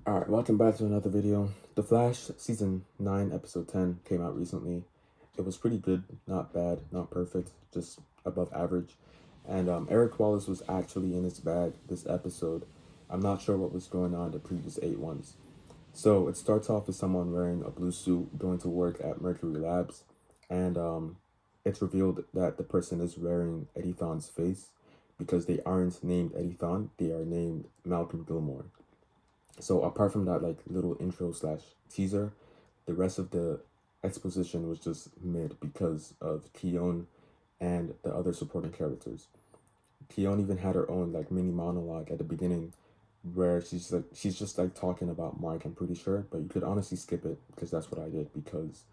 Alright, welcome back to another video. The Flash Season 9, Episode 10 came out recently. It was pretty good, not bad, not perfect, just above average. And Eric Wallace was actually in his bag this episode. I'm not sure what was going on the previous 8 ones. So it starts off with someone wearing a blue suit going to work at Mercury Labs. And it's revealed that the person is wearing Eddie Thawne's face because they aren't named Eddie Thawne, they are named Malcolm Gilmore. So apart from that like little intro slash teaser, the rest of the exposition was just mid because of Keone and the other supporting characters. Keone even had her own like mini monologue at the beginning where she's just like talking about Mark, I'm pretty sure, but you could honestly skip it because that's what I did because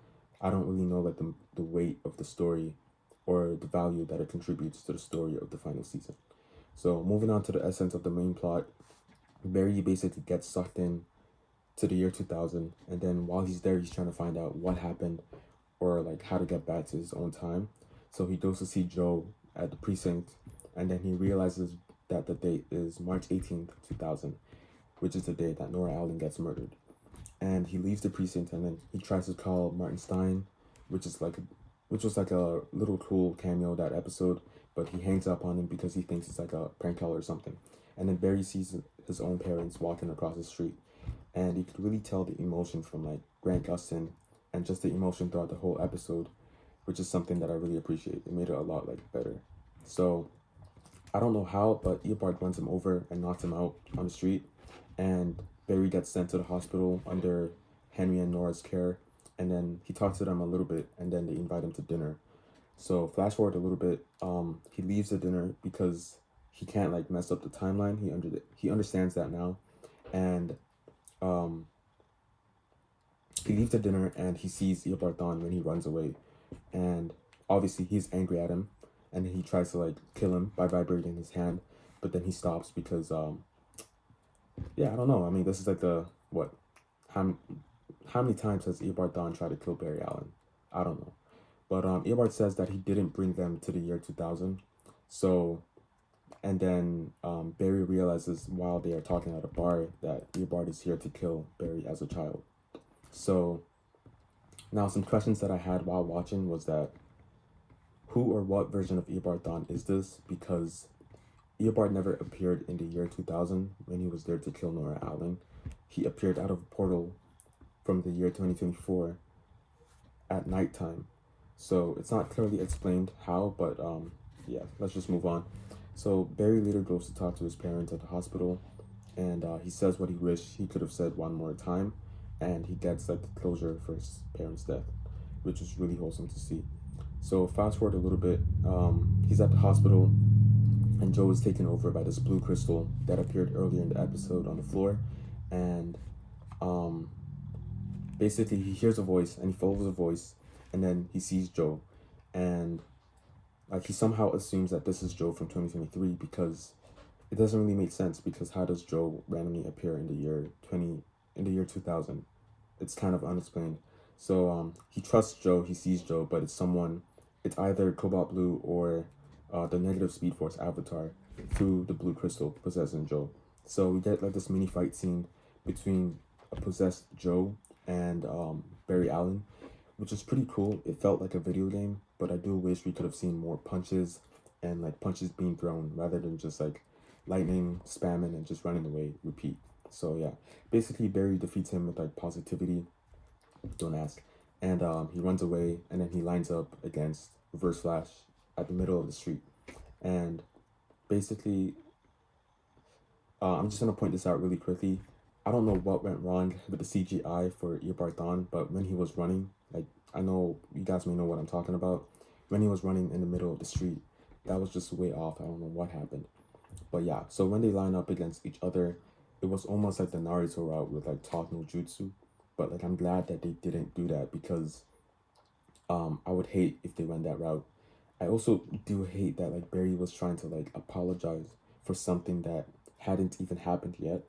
I don't really know like the weight of the story or the value that it contributes to the story of the final season. So moving on to the essence of the main plot, Barry basically gets sucked in to the year 2000, and then while he's there, he's trying to find out what happened or like how to get back to his own time. So he goes to see Joe at the precinct, and then he realizes that the date is March 18th, 2000, which is the day that Nora Allen gets murdered. And he leaves the precinct, and then he tries to call Martin Stein, which is like, which was like a little cool cameo that episode, but he hangs up on him because he thinks it's like a prank call or something. And then Barry sees his own parents walking across the street, and you could really tell the emotion from like Grant Gustin and just the emotion throughout the whole episode, which is something that I really appreciate. It made it a lot like better. So I don't know how, but Eobard runs him over and knocks him out on the street, and Barry gets sent to the hospital under Henry and Nora's care, and then he talks to them a little bit, and then they invite him to dinner. So flash forward a little bit, he leaves the dinner because he can't like mess up the timeline. He understands that now, and um, he leaves the dinner and he sees Eobard Thawne when he runs away, and obviously he's angry at him, and he tries to like kill him by vibrating his hand, but then he stops because yeah, I don't know. I mean, this is like the what, how how many times has Eobard Thawne tried to kill Barry Allen? I don't know, but Eobard says that he didn't bring them to the year 2000, so. And then Barry realizes while they are talking at a bar that Eobard is here to kill Barry as a child. So now some questions that I had while watching was that who or what version of Eobard Thawne is this? Because Eobard never appeared in the year 2000 when he was there to kill Nora Allen. He appeared out of a portal from the year 2024 at nighttime. So it's not clearly explained how, but yeah, let's just move on. So Barry later goes to talk to his parents at the hospital, and he says what he wished he could have said one more time, and he gets like the closure for his parents' death, which is really wholesome to see. So fast forward a little bit, he's at the hospital, and Joe is taken over by this blue crystal that appeared earlier in the episode on the floor, and um, basically he hears a voice and he follows a voice, and then he sees Joe, and like he somehow assumes that this is Joe from 2023 because it doesn't really make sense because how does Joe randomly appear in the year 2000? It's kind of unexplained. So he trusts Joe, he sees Joe, but it's either Cobalt Blue or the negative Speed Force avatar through the blue crystal possessing Joe. So we get like this mini fight scene between a possessed Joe and Barry Allen, which is pretty cool. It felt like a video game, but I do wish we could have seen more punches and like punches being thrown rather than just like lightning spamming and just running away, repeat. So yeah, basically Barry defeats him with like positivity, don't ask, and he runs away, and then he lines up against Reverse Flash at the middle of the street, and basically, I'm just gonna point this out really quickly. I don't know what went wrong with the CGI for Eobard Thawne, but when he was running, like I know you guys may know what I'm talking about. When he was running in the middle of the street, that was just way off. I don't know what happened. But yeah, so when they line up against each other, it was almost like the Naruto route with like talk no jutsu. But like I'm glad that they didn't do that because I would hate if they went that route. I also do hate that like Barry was trying to like apologize for something that hadn't even happened yet.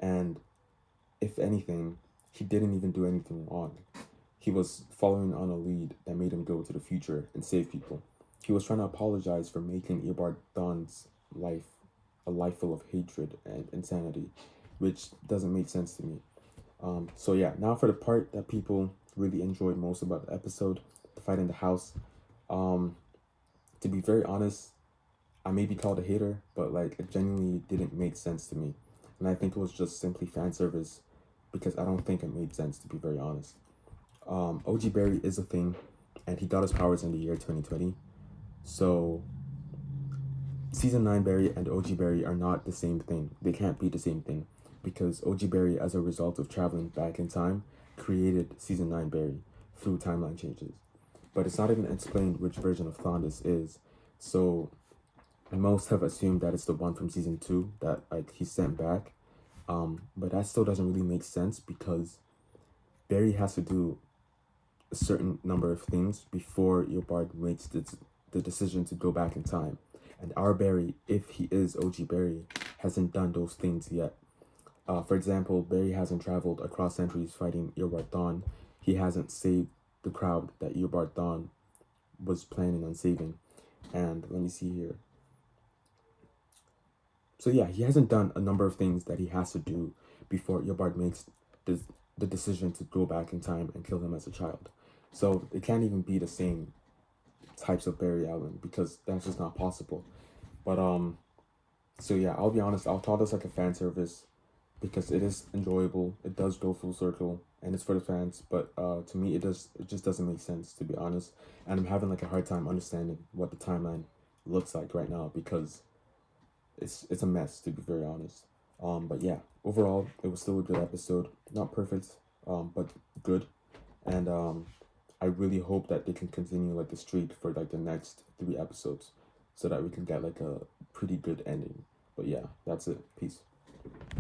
And if anything, he didn't even do anything wrong. He was following on a lead that made him go to the future and save people. He was trying to apologize for making Eobard Thawne's life a life full of hatred and insanity, which doesn't make sense to me. So yeah, now for the part that people really enjoyed most about the episode, the fight in the house. Um, to be very honest, I may be called a hater, but like it genuinely didn't make sense to me, and I think it was just simply fan service, because I don't think it made sense, to be very honest. OG Barry is a thing, and he got his powers in the year 2020. So Season 9 Barry and OG Barry are not the same thing. They can't be the same thing, because OG Barry, as a result of traveling back in time, created Season 9 Barry through timeline changes. But it's not even explained which version of Thon this is. So most have assumed that it's the one from Season 2 that like he sent back. But that still doesn't really make sense, because Barry has to do a certain number of things before Eobard makes the decision to go back in time. And our Barry, if he is OG Barry, hasn't done those things yet. For example, Barry hasn't traveled across centuries fighting Eobard Thawne. He hasn't saved the crowd that Eobard Thawne was planning on saving. And let me see here. So yeah, he hasn't done a number of things that he has to do before Eobard makes the decision to go back in time and kill him as a child. So it can't even be the same types of Barry Allen, because that's just not possible. But so yeah, I'll be honest, I'll call this like a fan service, because it is enjoyable. It does go full circle, and it's for the fans. But to me, it just doesn't make sense, to be honest. And I'm having like a hard time understanding what the timeline looks like right now, because it's a mess, to be very honest. But yeah, overall, it was still a good episode. Not perfect, but good. And I really hope that they can continue like the streak for like the next 3 episodes, so that we can get like a pretty good ending. But yeah, that's it. Peace.